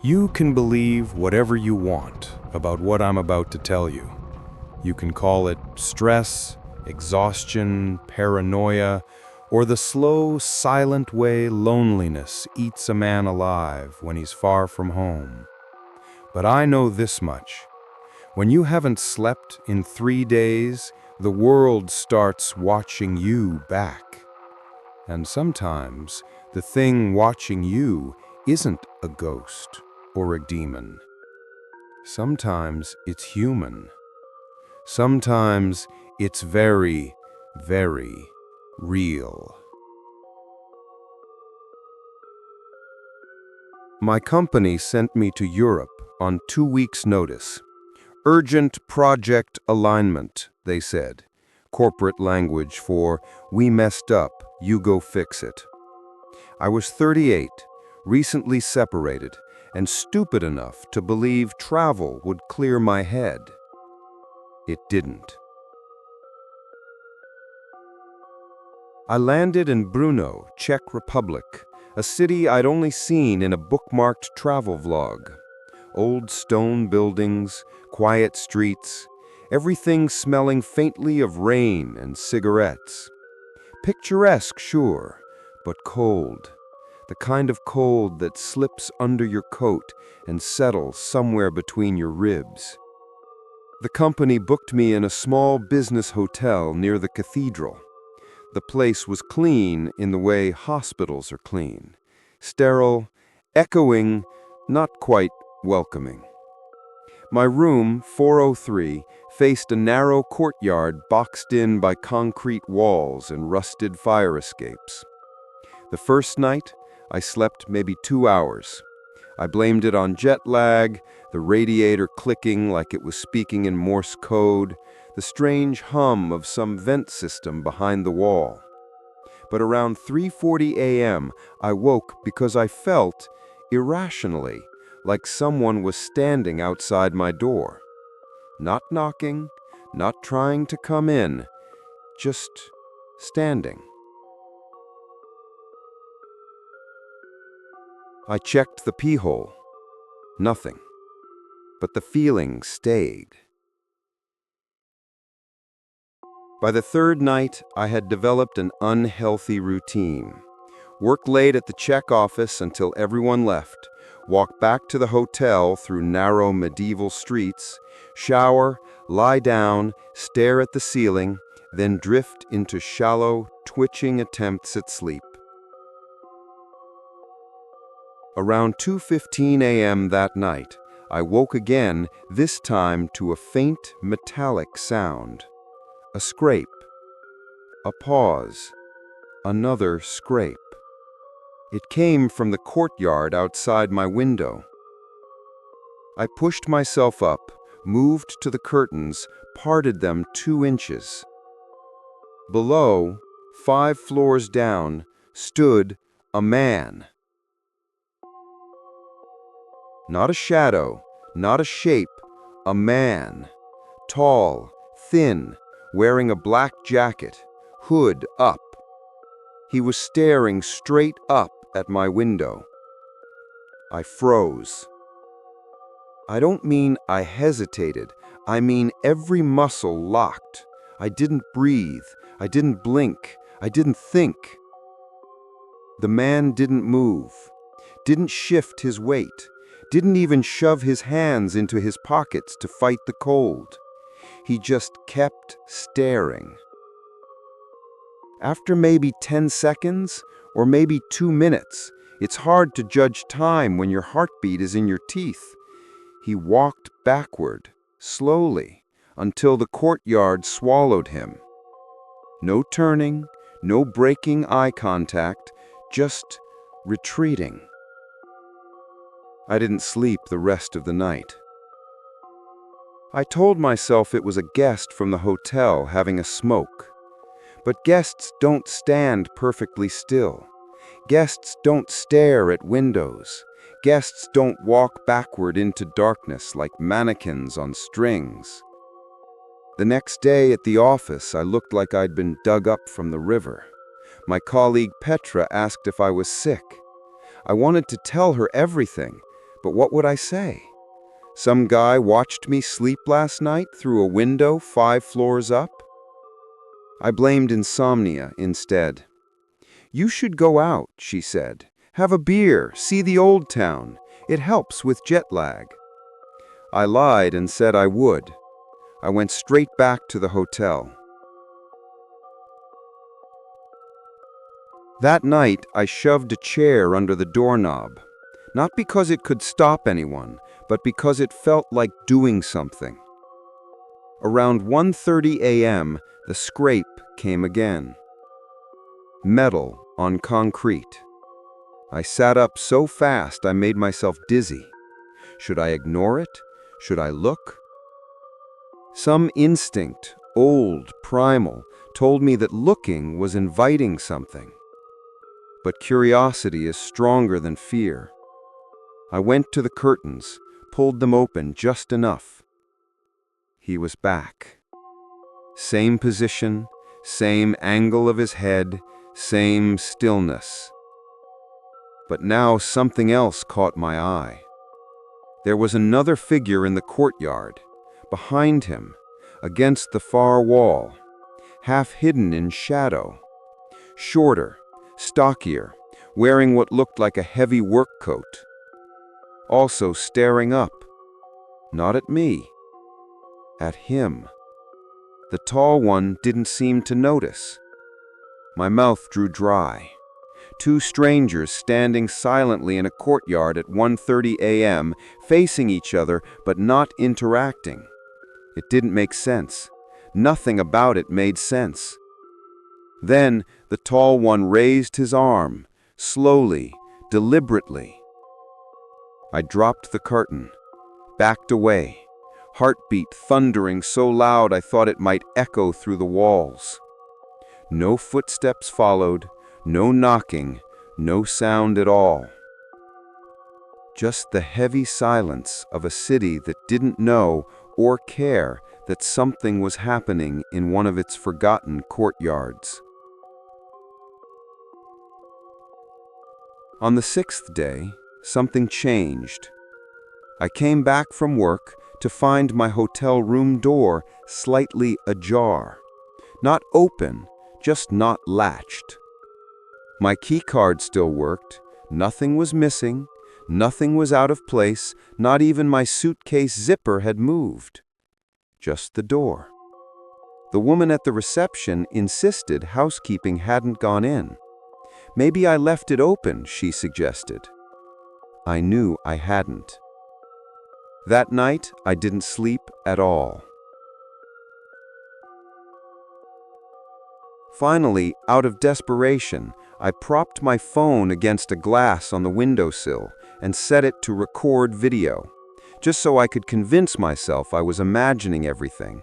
You can believe whatever you want about what I'm about to tell you. You can call it stress, exhaustion, paranoia, or the slow, silent way loneliness eats a man alive when he's far from home. But I know this much. When you haven't slept in 3 days, the world starts watching you back. And sometimes the thing watching you isn't a ghost or a demon. Sometimes it's human. Sometimes it's very, very real. My company sent me to Europe on 2 weeks' notice. Urgent project alignment, they said. Corporate language for, we messed up, you go fix it. I was 38, recently separated, and stupid enough to believe travel would clear my head. It didn't. I landed in Brno, Czech Republic, a city I'd only seen in a bookmarked travel vlog. Old stone buildings, quiet streets, everything smelling faintly of rain and cigarettes. Picturesque, sure, but cold. The kind of cold that slips under your coat and settles somewhere between your ribs. The company booked me in a small business hotel near the cathedral. The place was clean in the way hospitals are clean. Sterile, echoing, not quite welcoming. My room, 403, faced a narrow courtyard boxed in by concrete walls and rusted fire escapes. The first night, I slept maybe 2 hours. I blamed it on jet lag, the radiator clicking like it was speaking in Morse code, the strange hum of some vent system behind the wall. But around 3:40 a.m., I woke because I felt, irrationally, like someone was standing outside my door. Not knocking, not trying to come in, just standing. I checked the pee-hole. Nothing. But the feeling stayed. By the third night, I had developed an unhealthy routine. Work late at the check office until everyone left, walk back to the hotel through narrow medieval streets, shower, lie down, stare at the ceiling, then drift into shallow, twitching attempts at sleep. Around 2:15 a.m. that night, I woke again, this time to a faint, metallic sound. A scrape. A pause. Another scrape. It came from the courtyard outside my window. I pushed myself up, moved to the curtains, parted them 2 inches. Below, 5 floors down, stood a man. Not a shadow, not a shape, a man. Tall, thin, wearing a black jacket, hood up. He was staring straight up at my window. I froze. I don't mean I hesitated. I mean every muscle locked. I didn't breathe. I didn't blink. I didn't think. The man didn't move, didn't shift his weight, didn't even shove his hands into his pockets to fight the cold. He just kept staring. After maybe 10 seconds, or maybe 2 minutes, it's hard to judge time when your heartbeat is in your teeth. He walked backward, slowly, until the courtyard swallowed him. No turning, no breaking eye contact, just retreating. I didn't sleep the rest of the night. I told myself it was a guest from the hotel having a smoke. But guests don't stand perfectly still. Guests don't stare at windows. Guests don't walk backward into darkness like mannequins on strings. The next day at the office, I looked like I'd been dug up from the river. My colleague Petra asked if I was sick. I wanted to tell her everything, But what would I say? Some guy watched me sleep last night through a window 5 floors up? I blamed insomnia instead. "You should go out," she said. "Have a beer, see the old town. It helps with jet lag." I lied and said I would. I went straight back to the hotel. That night, I shoved a chair under the doorknob, not because it could stop anyone, but because it felt like doing something. Around 1:30 a.m., the scrape came again. Metal on concrete. I sat up so fast I made myself dizzy. Should I ignore it? Should I look? Some instinct, old, primal, told me that looking was inviting something. But curiosity is stronger than fear. I went to the curtains, pulled them open just enough. He was back. Same position, same angle of his head, same stillness. But now something else caught my eye. There was another figure in the courtyard, behind him, against the far wall, half hidden in shadow. Shorter, stockier, wearing what looked like a heavy work coat. Also staring up, not at me, at him. The tall one didn't seem to notice. My mouth drew dry. 2 strangers standing silently in a courtyard at 1:30 a.m., facing each other but not interacting. It didn't make sense. Nothing about it made sense. Then the tall one raised his arm, slowly, deliberately. I dropped the curtain, backed away, heartbeat thundering so loud I thought it might echo through the walls. No footsteps followed, no knocking, no sound at all. Just the heavy silence of a city that didn't know or care that something was happening in one of its forgotten courtyards. On the 6th day, something changed. I came back from work to find my hotel room door slightly ajar. Not open, just not latched. My key card still worked, nothing was missing, nothing was out of place, not even my suitcase zipper had moved. Just the door. The woman at the reception insisted housekeeping hadn't gone in. "Maybe I left it open," she suggested. I knew I hadn't. That night, I didn't sleep at all. Finally, out of desperation, I propped my phone against a glass on the windowsill and set it to record video, just so I could convince myself I was imagining everything.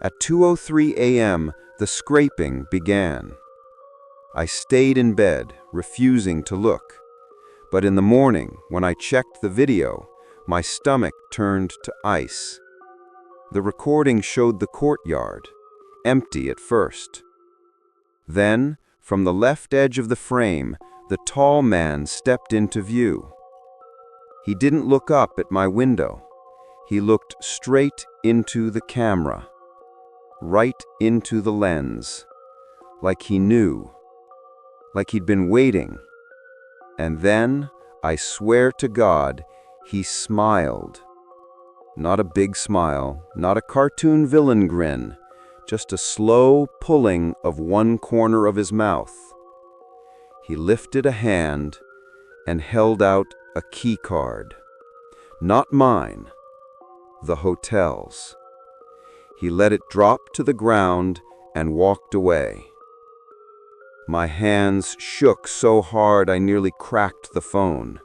At 2:03 a.m., the scraping began. I stayed in bed, refusing to look. But in the morning, when I checked the video, my stomach turned to ice. The recording showed the courtyard, empty at first. Then, from the left edge of the frame, the tall man stepped into view. He didn't look up at my window. He looked straight into the camera, right into the lens, like he knew, like he'd been waiting. And then, I swear to God, he smiled. Not a big smile, not a cartoon villain grin, just a slow pulling of one corner of his mouth. He lifted a hand and held out a key card. Not mine, the hotel's. He let it drop to the ground and walked away. My hands shook so hard I nearly cracked the phone.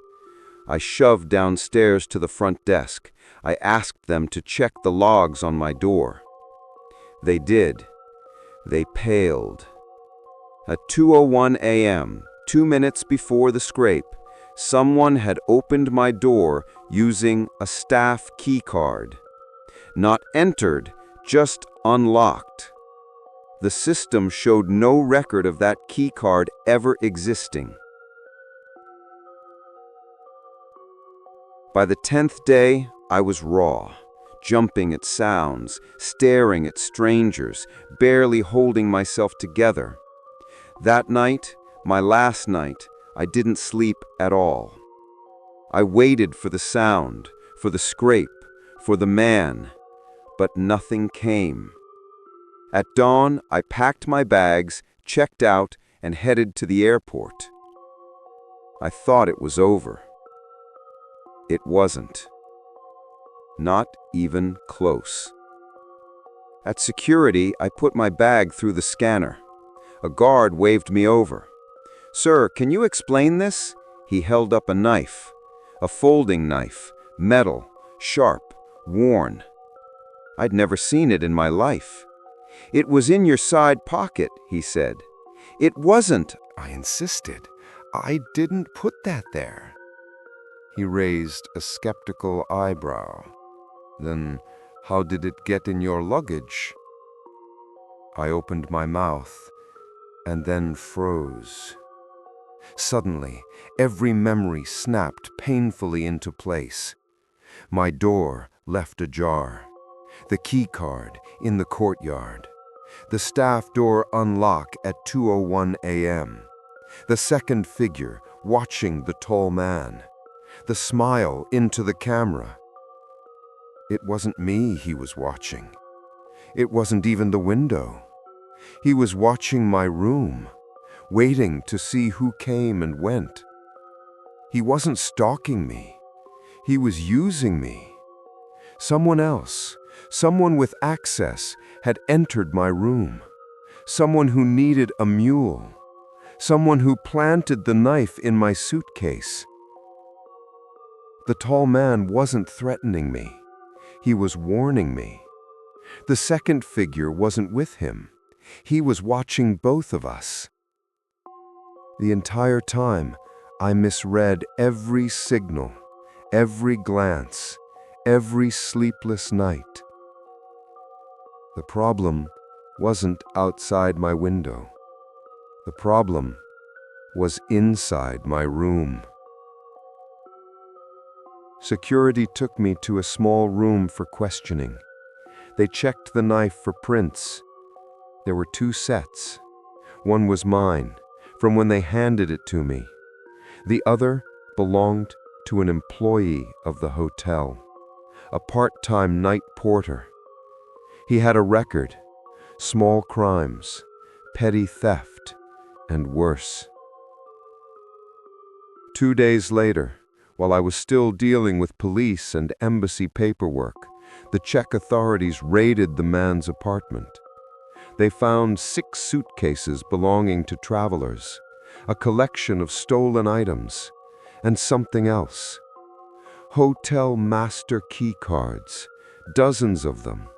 I shoved downstairs to the front desk. I asked them to check the logs on my door. They did. They paled. At 2:01 a.m., 2 minutes before the scrape, someone had opened my door using a staff key card. Not entered, just unlocked. The system showed no record of that key card ever existing. By the 10th day, I was raw, jumping at sounds, staring at strangers, barely holding myself together. That night, my last night, I didn't sleep at all. I waited for the sound, for the scrape, for the man, but nothing came. At dawn, I packed my bags, checked out, and headed to the airport. I thought it was over. It wasn't. Not even close. At security, I put my bag through the scanner. A guard waved me over. "Sir, can you explain this?" He held up a knife. A folding knife, metal, sharp, worn. I'd never seen it in my life. "It was in your side pocket," he said. "It wasn't," I insisted. "I didn't put that there." He raised a skeptical eyebrow. "Then how did it get in your luggage?" I opened my mouth and then froze. Suddenly, every memory snapped painfully into place. My door left ajar. The key card in the courtyard. The staff door unlock at 2:01 a.m. The second figure watching the tall man. The smile into the camera. It wasn't me he was watching. It wasn't even the window. He was watching my room, waiting to see who came and went. He wasn't stalking me. He was using me. Someone else, someone with access, had entered my room. Someone who needed a mule. Someone who planted the knife in my suitcase. The tall man wasn't threatening me. He was warning me. The second figure wasn't with him. He was watching both of us. The entire time, I misread every signal, every glance, every sleepless night. The problem wasn't outside my window. The problem was inside my room. Security took me to a small room for questioning. They checked the knife for prints. There were 2 sets. One was mine, from when they handed it to me. The other belonged to an employee of the hotel, a part-time night porter. He had a record: small crimes, petty theft, and worse. 2 days later, while I was still dealing with police and embassy paperwork, the Czech authorities raided the man's apartment. They found 6 suitcases belonging to travelers, a collection of stolen items, and something else. Hotel master key cards, dozens of them.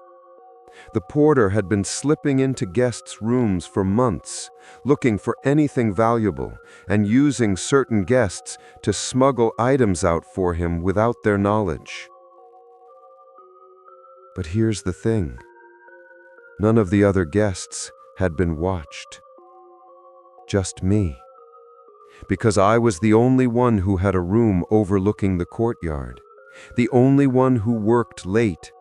The porter had been slipping into guests' rooms for months, looking for anything valuable and using certain guests to smuggle items out for him without their knowledge. But here's the thing. None of the other guests had been watched. Just me. Because I was the only one who had a room overlooking the courtyard, the only one who worked late,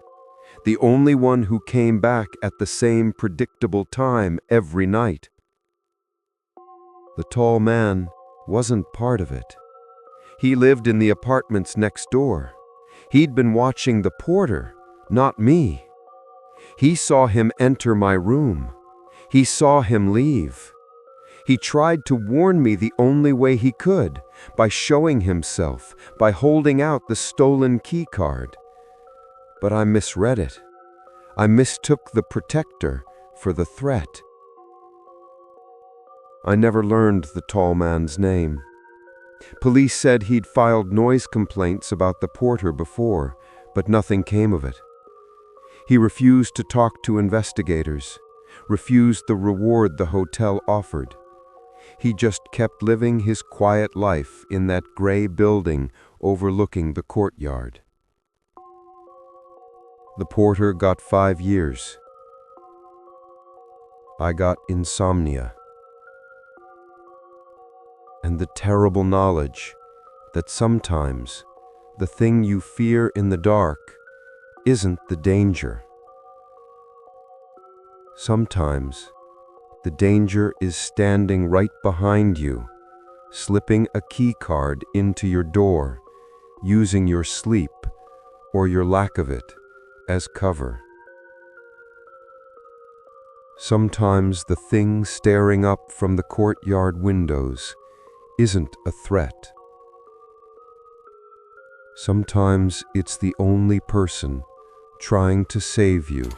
the only one who came back at the same predictable time every night. The tall man wasn't part of it. He lived in the apartments next door. He'd been watching the porter, not me. He saw him enter my room. He saw him leave. He tried to warn me the only way he could, by showing himself, by holding out the stolen key card. But I misread it. I mistook the protector for the threat. I never learned the tall man's name. Police said he'd filed noise complaints about the porter before, but nothing came of it. He refused to talk to investigators, refused the reward the hotel offered. He just kept living his quiet life in that gray building overlooking the courtyard. The porter got 5 years. I got insomnia. And the terrible knowledge that sometimes the thing you fear in the dark isn't the danger. Sometimes, the danger is standing right behind you, slipping a key card into your door, using your sleep, or your lack of it, as cover. Sometimes the thing staring up from the courtyard windows isn't a threat. Sometimes it's the only person trying to save you.